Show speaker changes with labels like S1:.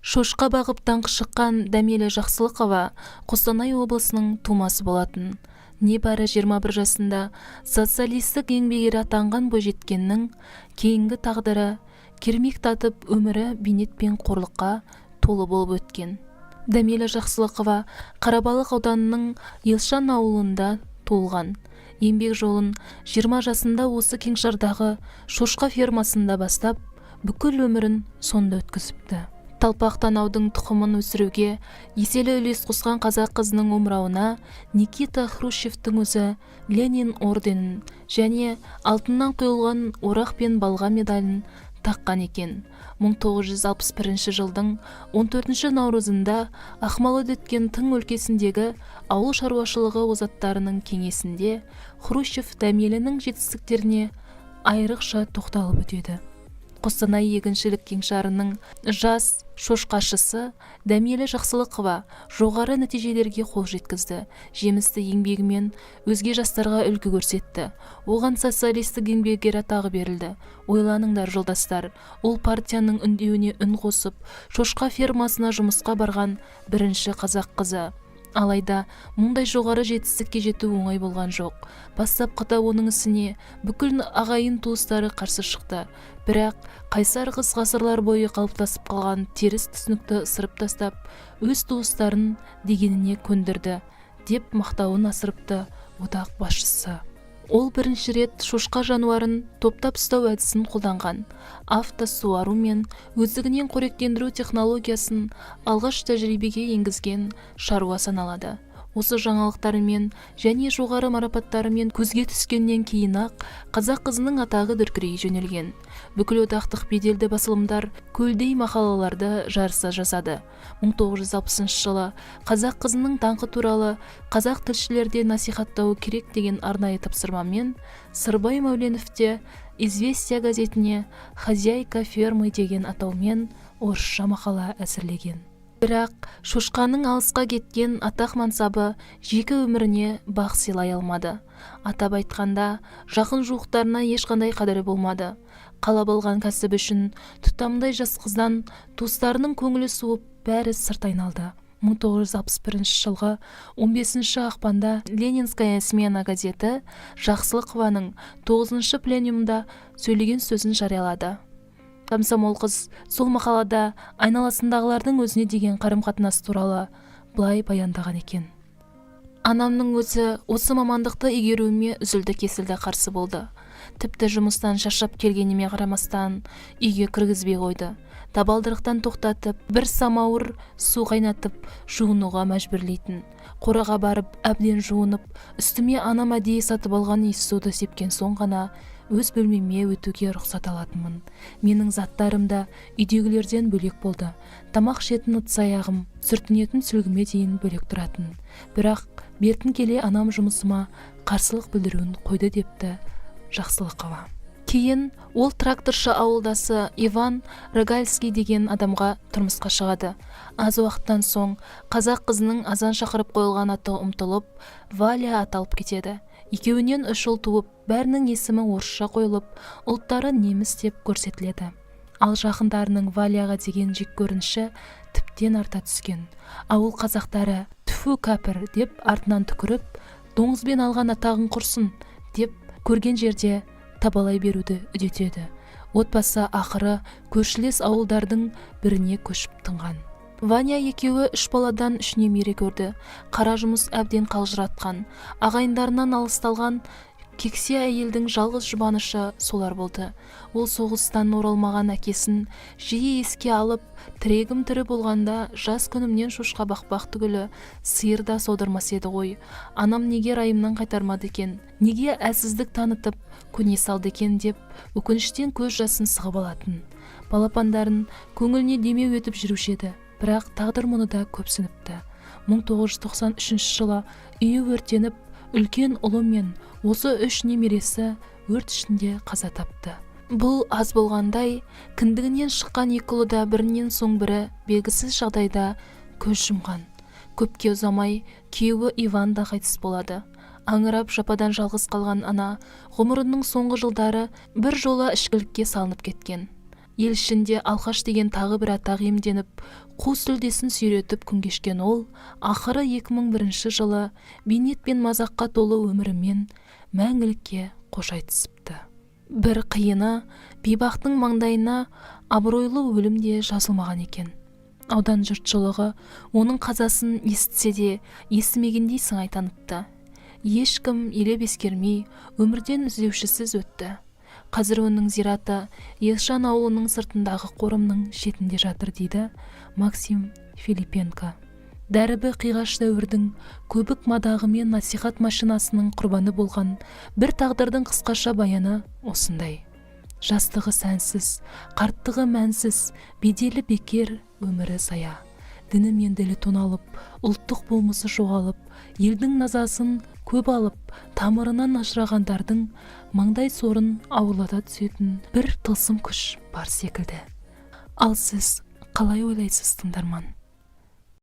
S1: Шошқа бағып даңқы шыққан Дәмелі Жақсылықова Қостанай облысының тумасы болатын. Небәрі 21 жасында социалистік еңбек ері атанған бойжеткеннің кейінгі тағдыры кермек татып өмірі бейнет пен қорлыққа толы болып өткен. Дәмелі Жақсылықова Қарабалық ауданының Елшан ауылында туылған. Еңбек жолын 20 жасында осы Кеңшардағы шошқа фермасында бастап, бүкіл өмірін сонда өткізіпті. Талпақ танаудың тұқымын өсіруге еселі үлес қосқан қазақ қызының омырауына Никита Хрущевтің өзі Ленин орденін және алтыннан құйылған орақ пен балға медалін таққан екен. 1961 жылдың 14 наурызында Ақмолада өткен Тың өлкесіндегі ауыл шаруашылығы озаттарының кеңесінде Хрущев Дәмелінің жетістіктеріне айрықша тоқталып өтеді. Қостанай егіншілік кеңшарының жас шошқашысы Дәмелі Жақсылықова жоғары нәтижелерге қол жеткізді. Жемісті еңбегімен өзге жастарға үлгі көрсетті. Оған социалистік еңбек ері атағы берілді. Ойланыңдар, жолдастар, ол партияның үндеуіне үн қосып, шошқа фермасына жұмысқа барған бірінші қазақ қызы. Алайда мұндай жоғары жетістікке жету оңай болған жоқ. Бастапқыда оның ісіне бүкіл ағайын туыстары қарсы шықты. Бірақ қайсар қыз ғасырлар бойы қалыптасып қалған теріс түсінікті ысырып тастап, өз туыстарын дегеніне көндірді, деп мақтауын асырыпты одақ басшысы. Ол бірінші рет шошқа жануарын топтап ұстау әдісін қолданған. Автосуару мен өздігінен қоректендіру технологиясын алғаш тәжірибеге енгізген шаруа саналады. Осы жаңалықтарымен және жоғары марапаттарымен көзге түскеннен кейін-ақ қазақ қызының атағы дүркірей жөнелген. Бүкіл одақтық беделді басылымдар көлдей мақалаларды жарыса жазады. 1960 жылы қазақ қызының даңқы туралы қазақ тілшілерде насихаттауы керек деген арнайы тапсырмамен Сырбай Мәуленовте «Известия» газетіне «Хозяйка фермы» деген атаумен орысша мақала әзірлеген. Бірақ шошқаның алысқа кеткен атақ-мансабы жеке өміріне бақ сыйлай алмады. Атап айтқанда, жақын жуықтарына ешқандай қадірі болмады. Қала болған кәсіп үшін тұтамдай жас қыздан туыстарының көңілі суып, бәрі сырт айналды. 1961 жылғы 15 ақпанда Ленинская смена газеті Жақсылықованың 9-шы пленумда сөйлеген сөзін жариялады. Комсомол қыз сол мақалада айналасындағылардың өзіне деген қарым-қатынас туралы былай баяндаған екен. Анамның өзі осы мамандықты игеруіме үзілді-кесілді қарсы болды. Тіпті жұмыстан шаршап келгеніме қарамастан үйге кіргізбей қойды. Табалдырықтан тоқтатып, бір самауыр су қайнатып жуынуға мәжбүрлейтін. Қораға барып, әбден жуынып, үстіме анам әдейі сатып алған иіс суды сепкен соң ғана өз бөлмеме өтуге рұқсат алатынмын. Менің заттарым да үйдегілерден бөлек болды. Тамақ ішетін ыдыс-аяғым, сүртінетін сүлгіме дейін бөлек тұратын. Бірақ бертін келе анам жұмысыма қарсылық білдіруін қойды, депті Жақсылықова. Кейін ол тракторшы ауылдасы Иван Рогальский деген адамға тұрмысқа шығады. Аз уақыттан соң қазақ қызының азан шақырып қойылған аты ұмытылып, Валя аталып кетеді. Екеуінен 3 ұл туып, бәрінің есімі орысша қойылып, ұлттары неміс деп көрсетіледі. Ал жақындарының Валяға деген жеккөрініші тіптен арта түскен. Ауыл қазақтары «түфу кәпір» деп артынан түкіріп, «доңызбен алған атағын құрсын» деп көрген жерде табалай беруді үдетеді. Отбасы ақыры көршілес ауылдардың біріне көшіп тынған. Ваня екеуі 3 баладан 3 немере көрді. Қара жұмыс әбден қалжыратқан, ағайындарынан алысталған кексе әйелдің жалғыз жұбанышы солар болды. Ол соғыстан оралмаған әкесін жиі еске алып, тірегім тірі болғанда жас күнімнен шошқа бақпақ түгілі сиыр да содырмас еді ғой. Анам неге райымнан қайтармады екен, неге әлсіздік танытып көне салды екен деп өкініштен көз жасын сығып алатын. Балапандарын көңіліне демеу етіп жүруші еді. Бірақ тағдыр мұны да көпсініпті. 1993 жылы үйі өртеніп, үлкен ұлы мен осы 3 немересі өрт ішінде қаза тапты. Бұл аз болғандай, кіндігінен шыққан 2 ұлы да бірінен соң бірі белгісіз жағдайда көз жұмған. Көпке ұзамай күйеуі Иван да қайтыс болады. Аңырап жападан жалғыз қалған ана ғұмырының соңғы жылдары бір жола ішкілікке салынып кеткен. Ел ішінде алқаш деген тағы бір атақ иемденіп, қу сүлдесін сүйретіп күн кешкен ол, ақыры 2001 жылы бейнет пен мазаққа толы өмірімен мәңгілікке қош айтысыпты. Бір қиыны, бейбақтың маңдайына абыройлы өлім де жазылмаған екен. Аудан жұртшылығы оның қазасын естісе де естімегендей сыңай танытты. Ешкім елеп ескермей өмірден іздеушісіз өтті. Қазір оның зираты Елшан ауылының сыртындағы қорымның шетінде жатыр, дейді Максим Филипенко. Дәрібі қиғаш дәуірдің көбік мадағы мен насихат машинасының құрбаны болған бір тағдырдың қысқаша баяны осындай. Жастығы сәнсіз, қарттығы мәнсіз, беделі бекер, өмірі сая. Діні мен ділі тоналып, ұлттық болмысы жоғалып, елдің назасын көп алып, тамырынан ажырағандардың маңдай сорын ауырлата түсетін бір тылсым күш бар секілді. Ал сіз қалай ойлайсыз, тыңдарман?